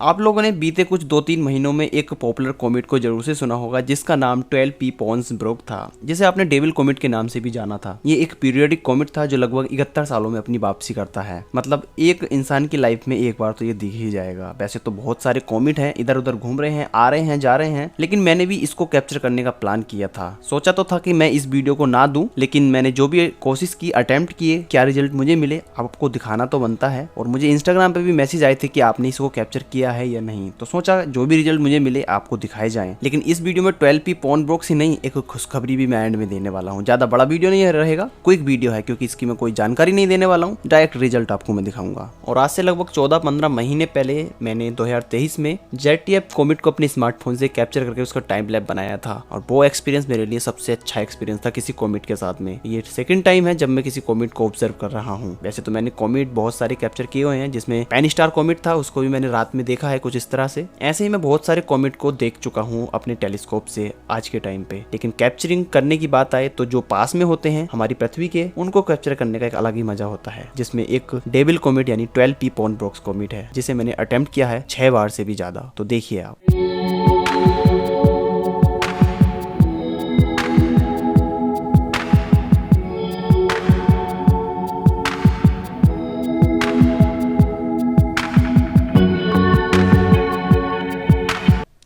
आप लोगों ने बीते कुछ 2-3 महीनों में एक पॉपुलर कॉमेट को जरूर से सुना होगा जिसका नाम 12 पॉन्स ब्रोक था, जिसे आपने डेविल कॉमेट के नाम से भी जाना था। ये एक पीरियोडिक कॉमेट था जो लगभग 71 सालों में अपनी वापसी करता है। मतलब एक इंसान की लाइफ में एक बार तो ये दिख ही जाएगा। वैसे तो बहुत सारे कॉमेट हैं, इधर उधर घूम रहे हैं, आ रहे हैं, जा रहे हैं, लेकिन मैंने भी इसको कैप्चर करने का प्लान किया था। सोचा तो था कि मैं इस वीडियो को ना दूं, लेकिन मैंने जो भी कोशिश की, अटेम्प्ट किए, क्या रिजल्ट मुझे मिले आपको दिखाना तो बनता है। और मुझे इंस्टाग्राम पे भी मैसेज आए थे कि आपने इसको कैप्चर किया है या नहीं, तो सोचा जो भी रिजल्ट मुझे मिले आपको दिखाए जाएं। लेकिन इस वीडियो में 12 पॉन ब्रोक्स ही नहीं, एक खुशखबरी भी मैं एंड में देने वाला हूँ। ज्यादा बड़ा वीडियो नहीं रहेगा, क्विक वीडियो है, क्योंकि इसकी मैं कोई जानकारी नहीं देने वाला हूँ, डायरेक्ट रिजल्ट आपको मैं दिखाऊंगा। और आज से लगभग 14-15 महीने पहले मैंने 2023 में ZTF कॉमेट को अपने स्मार्टफोन से कैप्चर करके उसका टाइम लैप बनाया था, और वो एक्सपीरियंस मेरे लिए सबसे अच्छा एक्सपीरियंस था किसी कॉमेट के साथ में। ये सेकंड टाइम है जब मैं किसी कॉमेट को ऑब्जर्व कर रहा हूँ। वैसे तो मैंने कॉमेट बहुत सारे कैप्चर किए हुए हैं, जिसमें पेनी स्टार कॉमेट था, उसको भी मैंने रात में देखा है कुछ इस तरह से। ऐसे ही मैं बहुत सारे कॉमेट को देख चुका हूँ अपने टेलीस्कोप से आज के टाइम पे। लेकिन कैप्चरिंग करने की बात आए तो जो पास में होते हैं हमारी पृथ्वी के, उनको कैप्चर करने का एक अलग ही मजा होता है, जिसमें एक डेविल कॉमेट यानी 12 पॉन ब्रोक्स कॉमेट है, जिसे मैंने अटेम्प्ट किया है 6 बार से भी ज्यादा। तो देखिए आप।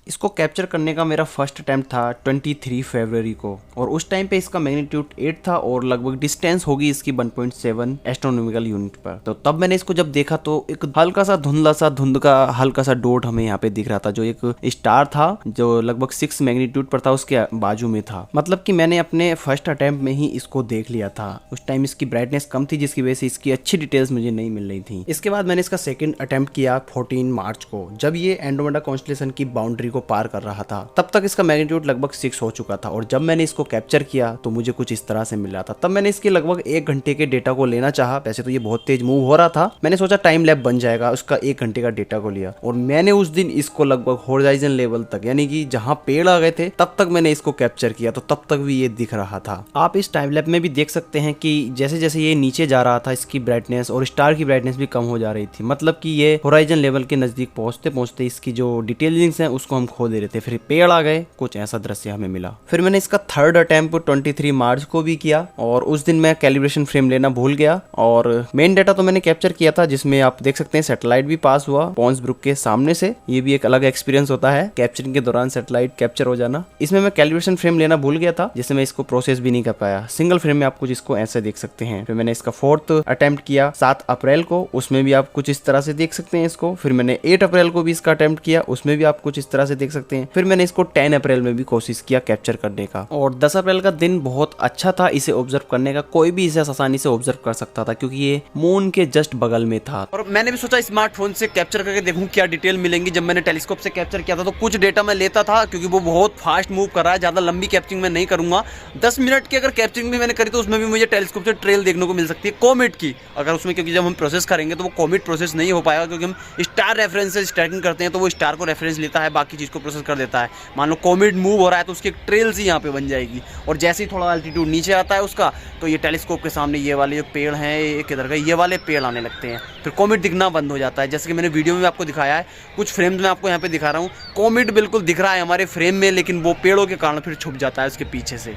इसको कैप्चर करने का मेरा फर्स्ट अटेम्प्ट था 23 फरवरी को, और उस टाइम पे इसका मैग्नीट्यूड 8 था और लगभग डिस्टेंस होगी इसकी 1.7 एस्ट्रोनॉमिकल यूनिट पर। तो तब मैंने इसको जब देखा तो एक हल्का सा धुंध का हल्का सा डॉट हमें यहाँ पे दिख रहा था, जो एक स्टार था जो लगभग 6 मैग्नीट्यूड पर था, उसके बाजू में था। मतलब कि मैंने अपने फर्स्ट अटेम्प्ट में ही इसको देख लिया था। उस टाइम इसकी ब्राइटनेस कम थी, जिसकी वजह से इसकी अच्छी डिटेल्स मुझे नहीं मिल रही थी। इसके बाद मैंने इसका सेकंड अटेम्प्ट किया 14 मार्च को, जब ये एंड्रोमेडा कॉन्स्टेलेशन की बाउंड्री को पार कर रहा था। तब तक इसका मैग्नीट्यूड लगभग 6 हो चुका था, और जब मैंने इसको कैप्चर किया तो मुझे कुछ इस तरह से मिल रहा था। तब मैंने इसके लगभग 1 घंटे के डेटा को लेना चाहा। वैसे तो ये बहुत तेज मूव हो रहा था, मैंने सोचा टाइम लैप बन जाएगा, उसका 1 घंटे का डेटा को लिया, और मैंने उस दिन इसको लगभग होराइजन लेवल तक, यानी कि जहां पेड़ आ गए थे तब तक मैंने इसको कैप्चर किया। तो तब तक भी ये दिख रहा था। आप इस टाइम लैप में भी देख सकते हैं कि जैसे जैसे ये नीचे जा रहा था, इसकी ब्राइटनेस और स्टार की ब्राइटनेस भी कम हो जा रही थी। मतलब कि ये होराइजन लेवल के नजदीक पहुंचते पहुंचते इसकी जो डिटेलिंग्स हैं उसको हम खो दे रहे थे। फिर पेड़ आ गए, कुछ ऐसा दृश्य हमें मिला। फिर मैंने इसका थर्ड अटेम्प्ट 23 मार्च को भी किया, और उस दिन मैं कैलिब्रेशन फ्रेम लेना भूल गया। और मेन डाटा तो मैंने कैप्चर किया था, जिसमें आप देख सकते हैं सैटेलाइट भी पास हुआ पॉन्स ब्रुक के सामने से। ये भी एक अलग एक्सपीरियंस होता है कैप्चरिंग के दौरान सैटेलाइट कैप्चर हो जाना। इसमें मैं कैलिब्रेशन फ्रेम लेना भूल गया था, जिससे मैं इसको प्रोसेस भी नहीं कर पाया। सिंगल फ्रेम में आप कुछ इसको ऐसे देख सकते हैं। फिर मैंने इसका फोर्थ अटेम्प्ट किया 7 अप्रैल को, उसमें भी आप कुछ इस तरह से देख सकते हैं इसको। फिर मैंने 8 अप्रैल को भी इसका अटेम्प्ट किया, उसमें भी आप कुछ इस तरह से देख सकते हैं। फिर मैंने इसको 10 अप्रैल में भी कोशिश किया कैप्चर करने का, और 10 अप्रैल का दिन बहुत अच्छा था इसे ऑब्जर्व करने का। कोई भी इसे आसानी से ऑब्जर्व कर सकता था, क्योंकि ये मून के जस्ट बगल में था। और मैंने भी सोचा स्मार्टफोन से कैप्चर करके देखूं क्या डिटेल मिलेंगी। जब मैंने टेलीस्कोप से कैप्चर किया था तो कुछ डेटा मैं लेता था, क्योंकि वो बहुत फास्ट मूव कर रहा है। ज्यादा लंबी कैप्चरिंग मैं नहीं करूंगा। 10 मिनट की अगर कैप्चरिंग भी मैंने करी तो उसमें भी मुझे टेलीस्कोप से ट्रेल देखने को मिल सकती है कॉमेट की, अगर उसमें, क्योंकि जब हम प्रोसेस करेंगे तो वो कॉमेट प्रोसेस नहीं हो पाएगा, क्योंकि हम स्टार रेफरेंस से ट्रैकिंग करते हैं, तो वो स्टार को रेफरेंस लेता है, बाकी चीज को प्रोसेस कर देता है। मान लो कॉमेट मूव हो रहा है तो उसकी ट्रेल्स ही यहाँ पे बन जाएगी, और जैसे ही थोड़ा अल्टीट्यूड नीचे आता है उसका, तो ये टेलीस्कोप के सामने ये वाले जो पेड़ हैं, ये किधर गए, ये वाले पेड़ आने लगते हैं, फिर कॉमेट दिखना बंद हो जाता है। जैसे कि मैंने वीडियो में आपको दिखाया है, कुछ फ्रेम्स में आपको यहाँ पे दिखा रहा हूँ, कॉमेट बिल्कुल दिख रहा है हमारे फ्रेम में, लेकिन वो पेड़ों के कारण फिर छुप जाता है उसके पीछे से।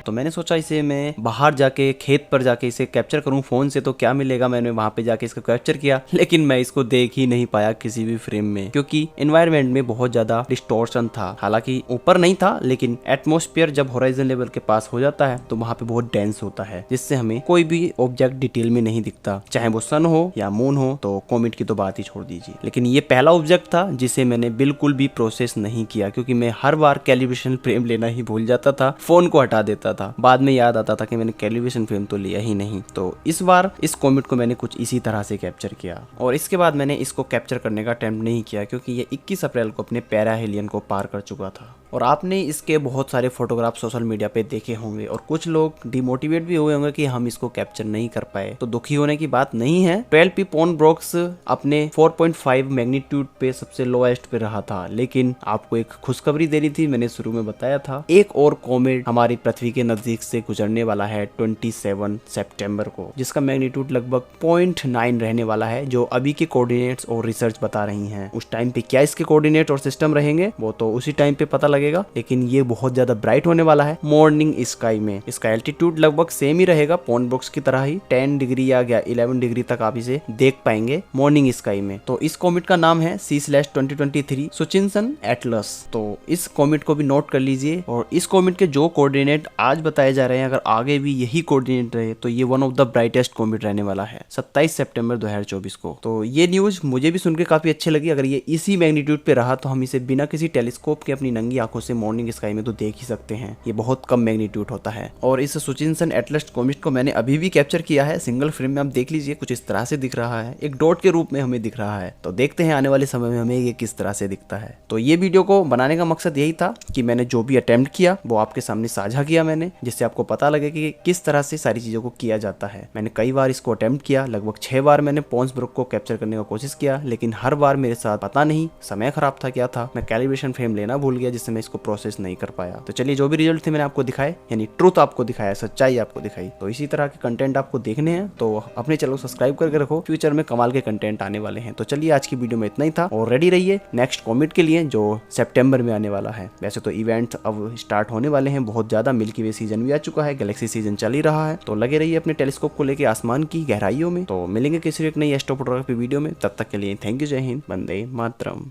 तो मैंने सोचा इसे मैं बाहर जाके खेत पर जाके इसे कैप्चर करूं फोन से, तो क्या मिलेगा। मैंने वहां पे जाके इसको कैप्चर किया, लेकिन मैं इसको देख ही नहीं पाया किसी भी फ्रेम में, क्योंकि एनवायरनमेंट में बहुत ज्यादा डिस्टॉर्शन था। हालांकि ऊपर नहीं था, लेकिन एटमॉस्फेयर जब होराइजन लेवल के पास हो जाता है तो वहां पे बहुत डेंस होता है, जिससे हमें कोई भी ऑब्जेक्ट डिटेल में नहीं दिखता, चाहे वो सन हो या मून हो। तो कॉमेट की तो बात ही छोड़ दीजिए। लेकिन ये पहला ऑब्जेक्ट था जिसे मैंने बिल्कुल भी प्रोसेस नहीं किया, क्योंकि मैं हर बार कैलिब्रेशन फ्रेम लेना ही भूल जाता था, फोन को हटा देता था। बाद में याद आता था कि मैंने कैलिब्रेशन फ्रेम तो लिया ही नहीं। तो इस बार इस कॉमेट को मैंने कुछ इसी तरह से कैप्चर किया, और इसके बाद मैंने इसको कैप्चर करने का अटेम्प्ट नहीं किया, क्योंकि ये 21 अप्रैल को अपने पैराहेलियन को पार कर चुका था। और आपने इसके बहुत सारे फोटोग्राफ सोशल मीडिया पे देखे होंगे और कुछ लोग डिमोटिवेट भी हुए होंगे कि हम इसको कैप्चर नहीं कर पाए। तो दुखी होने की बात नहीं है। 12P पॉन ब्रोक्स अपने 4.5 मैग्नीट्यूड पे सबसे लोएस्ट पे रहा था, लेकिन आपको एक खुशखबरी देनी थी, मैंने शुरू में बताया था। एक और कॉमेट हमारी पृथ्वी के नजदीक से गुजरने वाला है 27 सितंबर को, जिसका मैग्नीट्यूड लगभग 0.9 रहने वाला है, जो अभी के कोऑर्डिनेट्स और रिसर्च बता रही हैं। उस टाइम पे क्या इसके कोऑर्डिनेट और सिस्टम रहेंगे वो तो उसी टाइम पे पता लगेगा, लेकिन ये बहुत ज्यादा ब्राइट होने वाला है मॉर्निंग स्काई में। इसका एल्टीट्यूड लगभग सेम ही रहेगा पॉन ब्रोक्स की तरह ही, 10 डिग्री या 11 डिग्री तक आप इसे देख पाएंगे मॉर्निंग स्काई में। तो इस कॉमेट का नाम है C/2023 सुचिनसन एटलस। तो इस कॉमेट को भी नोट कर लीजिए। और इस कॉमेट के जो कोऑर्डिनेट आज बताए जा रहे हैं, अगर आगे भी यही कोऑर्डिनेट रहे तो ये one of the brightest comet रहने वाला है 27 सितंबर 2024 को। तो ये न्यूज मुझे भी सुन के काफी अच्छी लगी। अगर ये इसी मैग्नीट्यूड पे रहा तो हम इसे बिना किसी टेलीस्कोप के अपनी नंगी आंखों से मॉर्निंग स्काई में तो देख ही सकते हैं। ये बहुत कम मैग्नीट्यूड होता है। और इस सुचिनसन एटलस कॉमेट को मैंने अभी भी कैप्चर किया है सिंगल फ्रेम में। आप देख लीजिए, कुछ इस तरह से दिख रहा है, एक डॉट के रूप में हमें दिख रहा है। तो देखते हैं आने वाले समय में हमें ये किस तरह से दिखता है। तो ये वीडियो को बनाने का मकसद यही था कि मैंने जो भी अटेम्प्ट किया वो आपके सामने साझा किया मैंने, जिससे आपको पता लगे कि किस तरह से सारी चीजों को किया जाता है। मैंने कई बार इसको अटेम्प्ट किया, लगभग 6 बार मैंने पॉन्स ब्रोक को कैप्चर करने का कोशिश किया, लेकिन हर बार मेरे साथ पता नहीं समय खराब था क्या था, मैं कैलिब्रेशन फ्रेम लेना भूल गया, जिससे मैं इसको प्रोसेस नहीं कर पाया। तो चलिए, जो भी रिजल्ट थे मैंने आपको दिखाए, यानी ट्रुथ आपको दिखाया, सच्चाई आपको दिखाई। तो इसी तरह के कंटेंट आपको देखने हैं तो अपने चैनल को सब्सक्राइब करके रखो, फ्यूचर में कमाल के कंटेंट आने वाले हैं। तो चलिए, आज की वीडियो में इतना ही था और रेडी रहिए नेक्स्ट कॉमेट के लिए जो सितंबर में आने वाला है। वैसे तो इवेंट्स अब स्टार्ट होने वाले हैं बहुत ज्यादा, मिल्की वे सीजन भी आ चुका है, गैलेक्सी सीजन चल ही रहा है। तो लगे रहिए अपने टेलीस्कोप को लेकर आसमान की गहराइयों में। तो मिलेंगे किसी एक नई एस्ट्रो फोटोग्राफी वीडियो में, तब तक के लिए थैंक यू, जय हिंद, वंदे मातरम।